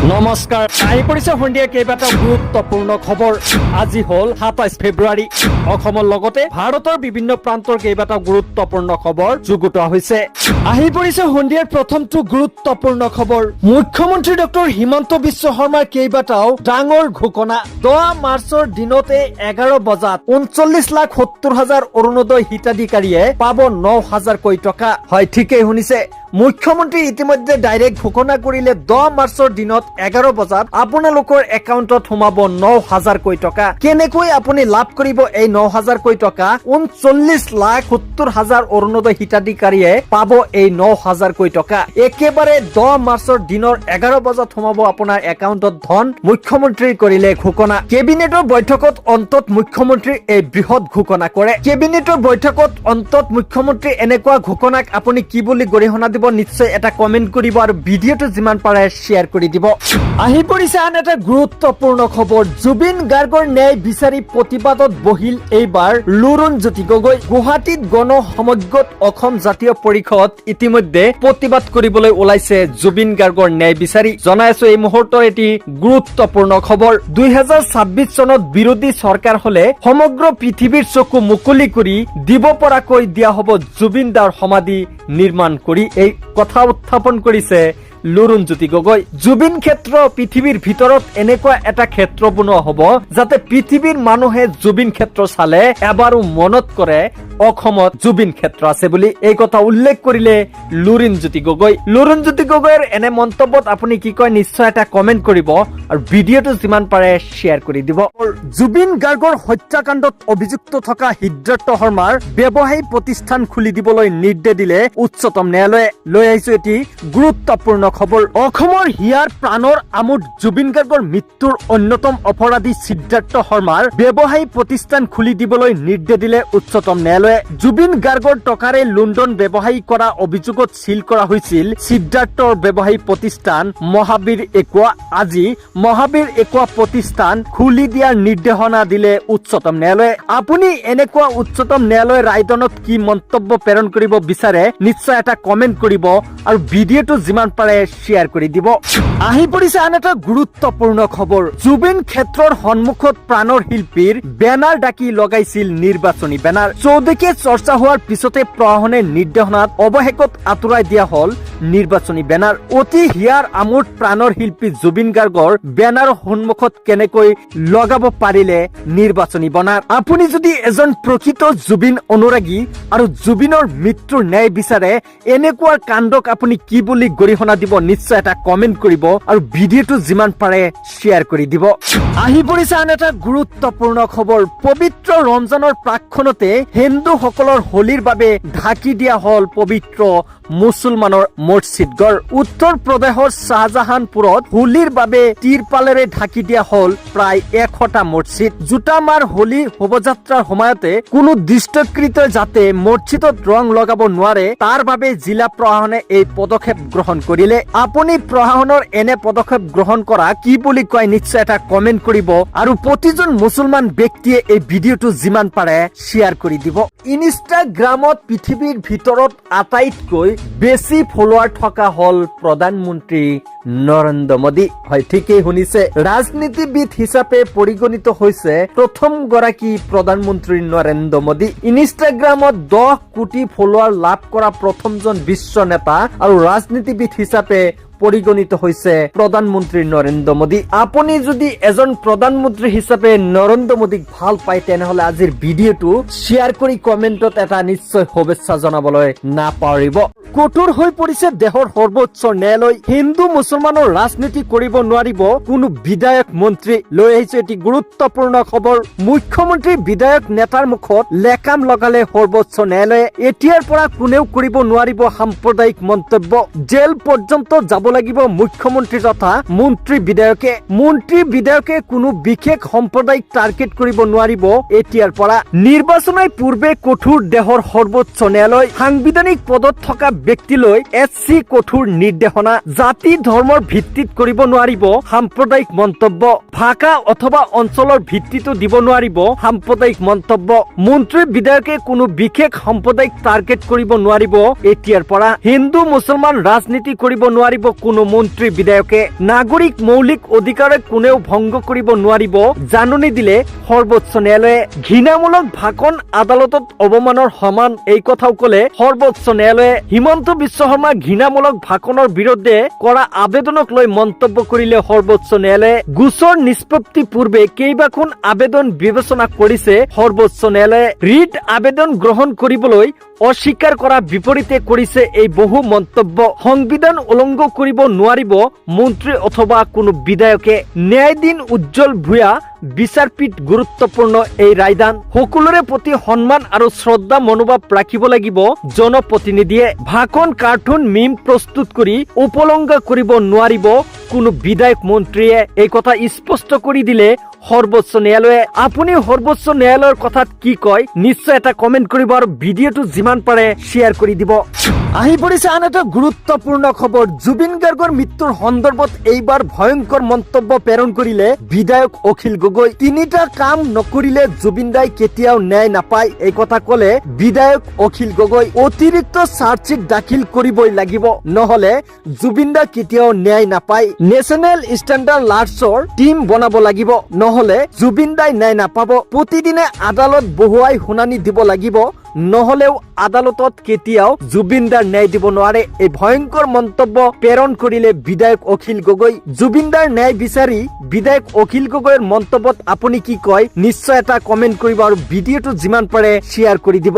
নমস্কাৰ আহি পৰিছে সন্ধিয়া কেইবাটা গুৰুত্বপূৰ্ণ খবৰ আজি হল ২৭ ফেব্ৰুৱাৰী অসমৰ লগতে ভাৰতৰ বিভিন্ন প্ৰান্তৰ কেইবাটা গুৰুত্বপূৰ্ণ খবৰ যুগুতোৱা হৈছে আহি পৰিছে সন্ধিয়াৰ প্ৰথমটো গুৰুত্বপূৰ্ণ খবৰ মুখ্যমন্ত্ৰী ডক্টৰ হিমন্ত বিশ্ব শৰ্মাৰ কেইবাটাও ডাঙৰ ঘোষণা 10 মাৰ্চৰ দিনতে 11 বজাত ৩৯,৭০,০০০ অৰুণোদয় হিতাধিকাৰীয়ে পাব ৯,০০০ টকা হয় ঠিকই শুনিছে মুখ্যমন্ত্ৰী ইতিমধ্যে ডাইৰেক্ট ঘোষণা কৰিলে 10 মাৰ্চৰ দিনত 11 বজাত আপোনালোকৰ একাউণ্টত সোমাব ৯,০০০ টকা কেনেকৈ আপুনি লাভ কৰিব এই ৯,০০০ টকা ৩৯,৭০,০০০ অৰুণোদয় হিতাধিকাৰীয়ে পাব এই ৯,০০০ টকা একেবাৰে 10 মাৰ্চৰ দিনৰ 11 বজাত সোমাব আপোনাৰ একাউণ্টত ধন মুখ্যমন্ত্ৰী কৰিলে ঘোষণা কেবিনেটৰ বৈঠকত অন্তত মুখ্যমন্ত্ৰীৰ এই বৃহৎ ঘোষণা কৰে কেবিনেটৰ বৈঠকত অন্তত মুখ্যমন্ত্ৰী এনেকুৱা ঘোষণাক আপুনি কি বুলি গৰিহণা নিশ্চয় এটা কমেন্ট কৰিব আৰু ভিডিওটো যিমান পাৰে শেয়াৰ কৰি দিব আহি পৰিছে আন এটা গুৰুত্বপূৰ্ণ খবৰ জুবিন গাৰ্গৰ ন্যায় বিচাৰি প্ৰতিবাদত বহিল এইবাৰ লুৰুণজ্যোতি গগৈ গুৱাহাটীত গণ সমগ্ৰত অসম জাতীয় পৰিষদ ইতিমধ্যে প্ৰতিবাদ কৰিবলৈ ওলাইছে জুবিন গাৰ্গৰ ন্যায় বিচাৰি জনাইছো এই মুহূৰ্তৰ এটি গুৰুত্বপূৰ্ণ খবৰ 2026 চনত বিৰোধী চৰকাৰ হলে সমগ্ৰ পৃথিৱীৰ চকু মুকলি কৰি দিব পৰাকৈ দিয়া হ'ব জুবিন দাৰ সমাধি নিৰ্মাণ কৰি এই কথা উত্থাপন কৰিছে লুৰুণজ্যোতি গগৈ জুবিন ক্ষেত্ৰ পৃথিৱীৰ ভিতৰত এনেকুৱা এটা ক্ষেত্ৰ বনোৱা হ'ব যাতে পৃথিৱীৰ মানুহে জুবিন ক্ষেত্ৰ চালে এবাৰো মনত কৰে অসমত জুবিন ক্ষেত্ৰ আছে বুলি এই কথা উল্লেখ কৰিলে লুৰুণজ্যোতি গগৈৰ এনে মন্তব্যত আপুনি কি কয় নিশ্চয় এটা কমেন্ট কৰিব আৰু ভিডিওটো যিমান পাৰে শ্বেয়াৰ কৰি দিব জুবিন গাৰ্গৰ হত্যাকাণ্ডত অভিযুক্ত থকা সিদ্ধাৰ্থ শৰ্মাৰ ব্যৱসায়িক প্ৰতিষ্ঠান খুলি দিবলৈ নিৰ্দেশ দিলে উচ্চতম ন্যায়ালয়ে লৈ আহিছো এটি গুৰুত্বপূৰ্ণ খবৰ অসমৰ হিয়াৰ প্ৰাণৰ আমোদ জুবিন গাৰ্গৰ মৃত্যুৰ অন্যতম অপৰাধী সিদ্ধাৰ্থ শৰ্মাৰ ব্যৱসায়িক প্ৰতিষ্ঠান খুলি দিবলৈ নিৰ্দেশ দিলে উচ্চতম ন্যায়ালয়ে জুবিন গাৰ্গৰ টকাৰে লুণ্ডন ব্যৱসায়ী কৰা অভিযোগত সিল কৰা হৈছিল সিদ্ধাৰ্থৰ ব্যৱসায়িক প্ৰতিষ্ঠান মহাবীৰ একুৱা আজি মহাবীৰ একুৱা প্ৰতিষ্ঠান খুলি দিয়াৰ নিৰ্দেশনা দিলে উচ্চতম ন্যায়ালয়ে আপুনি এনেকুৱা উচ্চতম ন্যায়ালয়ৰ ৰায়দানত কি মন্তব্য প্ৰেৰণ কৰিব বিচাৰে নিশ্চয় এটা কমেন্ট কৰিব আৰু ভিডিওটো যিমান পাৰে শ্বেয়াৰ কৰি দিব আহি পৰিছে আন এটা গুৰুত্বপূৰ্ণ খবৰ জুবিন ক্ষেত্ৰৰ সন্মুখত প্ৰাণৰ শিল্পীৰ বেনাৰ ডাকি লগাইছিল নিৰ্বাচনী বেনাৰ চৌদিশে চৰ্চা হোৱাৰ পিছতে প্ৰশাসনে নিৰ্দেশনাত অৱশেষত আঁতৰাই দিয়া হল নিৰ্বাচনী বেনাৰ অতি হিয়াৰ আমোদ প্ৰাণৰ শিল্পী জুবিন গাৰ্গৰ বেনাৰ সন্মুখত কেনেকৈ লগাব পাৰিলে নিৰ্বাচনী বেনাৰ আপুনি যদি এজন প্ৰকৃত জুবিন অনুৰাগী আৰু জুবিনৰ মৃত্যুৰ ন্যায় বিচাৰে এনেকুৱা কাণ্ডক আপুনি কি বুলি গৰিহণা দিব নিশ্চয় এটা কমেন্ট কৰিব আৰু ভিডিওটো যিমান পাৰে শ্বেয়াৰ কৰি দিব আহি পৰিছে আন এটা গুৰুত্বপূৰ্ণ খবৰ পবিত্ৰ ৰমজানৰ প্ৰাকখনতে হিন্দুসকলৰ হোলীৰ বাবে ঢাকি দিয়া হল পবিত্ৰ মুছলমানৰ মছজিদঘৰ উত্তৰ প্ৰদেশৰ শাহজাহানপুৰত হোলীৰ বাবে তিৰপালেৰে ঢাকি দিয়া হল প্ৰায় 100টা মছজিদ জোতামাৰ হোলী শোভাযাত্ৰাৰ সময়তে কোনো দৃষ্টকৃত যাতে মছজিদত ৰং লগাব নোৱাৰে তাৰ বাবে জিলা প্ৰশাসনে এই পদক্ষেপ গ্ৰহণ কৰিলে আপুনি প্ৰশাসনৰ এনে পদক্ষেপ গ্ৰহণ কৰা কি বুলি কয় নিশ্চয় এটা কমেন্ট কৰিব আৰু প্ৰতিজন মুছলমান ব্যক্তিয়ে এই ভিডিওটো যিমান পাৰে শ্বেয়াৰ কৰি দিব ইনষ্টাগ্ৰামত পৃথিৱীৰ ভিতৰত আটাইতকৈ বেছি ফলোৱাৰ থকা হল প্ৰধানমন্ত্ৰী নৰেন্দ্ৰ মোদী হয় ঠিকই শুনিছে ৰাজনীতিবিদ হিচাপে পৰিগণিত হৈছে প্ৰথম গৰাকী প্ৰধানমন্ত্ৰী নৰেন্দ্ৰ মোদী ইনষ্টাগ্ৰামত 10 কোটি ফলোৱাৰ লাভ কৰা প্ৰথমজন বিশ্ব নেতা আৰু ৰাজনীতিবিদ হিচাপে পৰিগণিত হৈছে প্ৰধানমন্ত্ৰী নৰেন্দ্ৰ মোদী আপুনি যদি এজন প্ৰধানমন্ত্ৰী হিচাপে নৰেন্দ্ৰ মোদীক ভাল পায় তেনেহলে আজিৰ ভিডিওটো শ্বেয়াৰ কৰি কমেন্টত এটা নিশ্চয় শুভেচ্ছা জনাবলৈ নাপাহৰিব কঠোৰ হৈ পৰিছে দেশৰ সৰ্বোচ্চ ন্যায়ালয় হিন্দু মুছলমানৰ ৰাজনীতি কৰিব নোৱাৰিব কোনো বিধায়ক মন্ত্ৰী লৈ আহিছে এটি গুৰুত্বপূৰ্ণ খবৰ মুখ্যমন্ত্ৰী বিধায়ক নেতাৰ মুখত লেকাম লগালে সৰ্বোচ্চ ন্যায়ালয়ে এতিয়াৰ পৰা কোনেও কৰিব নোৱাৰিব সাম্প্ৰদায়িক মন্তব্য জেল পৰ্যন্ত যাব লাগিব মুখ্যমন্ত্ৰী তথা মন্ত্ৰী বিধায়কে কোনো বিশেষ সম্প্ৰদায়িক টাৰ্গেট কৰিব নোৱাৰিব এতিয়াৰ পৰা নিৰ্বাচনৰ পূৰ্বে কঠোৰ দেশৰ সৰ্বোচ্চ ন্যায়ালয় সাংবিধানিক পদত থকা ব্যক্তিলৈ এছচি কঠোৰ নিৰ্দেশনা জাতি ধৰ্মৰ ভিত্তিত কৰিব নোৱাৰিব সাম্প্ৰদায়িক মন্তব্য ভাষা অথবা অঞ্চলৰ ভিত্তিতো দিব নোৱাৰিব সাম্প্ৰদায়িক মন্তব্য মন্ত্ৰী বিধায়কে কোনো বিশেষ সম্প্ৰদায়িক টাৰ্গেট কৰিব নোৱাৰিব এতিয়াৰ পৰা হিন্দু মুছলমান ৰাজনীতি কৰিব নোৱাৰিব কোনো মন্ত্ৰী বিধায়কে নাগৰিক মৌলিক অধিকাৰ কোনেও ভংগ কৰিব নোৱাৰিব জাননী দিলে সৰ্বোচ্চ ন্যায়ালয়ে। ঘৃণামূলক ভাষণ আদালতত অৱমানৰ সমান এই কথাও কলে সৰ্বোচ্চ ন্যায়ালয়ে। হিমন্ত বিশ্ব শৰ্মা ঘৃণামূলক ভাষণৰ বিৰুদ্ধে কৰা আবেদনক লৈ মন্তব্য কৰিলে সৰ্বোচ্চ ন্যায়ালয়ে। গোচৰ নিষ্পত্তি পূৰ্বে কেইবাখন আবেদন বিবেচনা কৰিছে সৰ্বোচ্চ ন্যায়ালয়ে। ৰিট আবেদন গ্ৰহণ কৰিবলৈ অস্বীকাৰ কৰাৰ বিপৰীতে কৰিছে এই বহু মন্তব্য। সংবিধান উলংঘন কৰিব নোৱাৰিব মন্ত্ৰী অথবা কোনো বিধায়কে। ন্যায়াধীন উজ্জ্বল ভূঞা বিচাৰপীঠ গুৰুত্বপূৰ্ণ এই ৰায়দান। সকলোৰে প্ৰতি সন্মান আৰু শ্ৰদ্ধা মনোভাৱ ৰাখিব লাগিব জনপ্ৰতিনিধিয়ে। ভাষণ কাৰ্টুন মিম প্ৰস্তুত কৰি উপলংঘা কৰিব নোৱাৰিব কোনো বিধায়ক মন্ত্ৰীয়ে। এই কথা স্পষ্ট কৰি দিলে সৰ্বোচ্চ ন্যায়ালয়ে। আপুনি সৰ্বোচ্চ ন্যায়ালয়ৰ কথাত কি কয় নিশ্চয় এটা কমেন্ট কৰিব আৰু ভিডিঅ'টো যিমান পাৰে শ্বেয়াৰ কৰি দিব। আহি পৰিছে আন এটা গুৰুত্বপূৰ্ণ খবৰ। জুবিন গাৰ্গৰ মৃত্যুৰ সন্দৰ্ভত এইবাৰ ভয়ংকৰ মন্তব্য প্ৰেৰণ কৰিলে বিধায়ক অখিল গগৈ। তিনিটা কাম নকৰিলে জুবিন দাই কেতিয়াও ন্যায় নাপায় এই কথা কলে বিধায়ক অখিল গগৈ। অতিৰিক্ত চাৰ্জশ্বিট দাখিল কৰিবই লাগিব, নহলে জুবিন দা কেতিয়াও ন্যায় নাপায়। নেশ্যনেল ষ্টেণ্ডাৰ্ড লাৰ্জৰ টিম বনাব লাগিব, নহলে জুবিন দাই ন্যায় নাপাব। প্ৰতিদিনে আদালত বহুৱাই শুনানি দিব লাগিব, নহলেও আদালতত কেতিয়াও জুবিন দাৰ ন্যায় দিব নোৱাৰে। এই ভয়ংকৰ মন্তব্য প্ৰেৰণ কৰিলে বিধায়ক অখিল গগৈ। জুবিন দাৰ ন্যায় বিচাৰি বিধায়ক অখিল গগৈৰ মন্তব্যত আপুনি কি কয় নিশ্চয় এটা কমেন্ট কৰিব আৰু ভিডিঅ'টো যিমান পাৰে শ্বেয়াৰ কৰি দিব।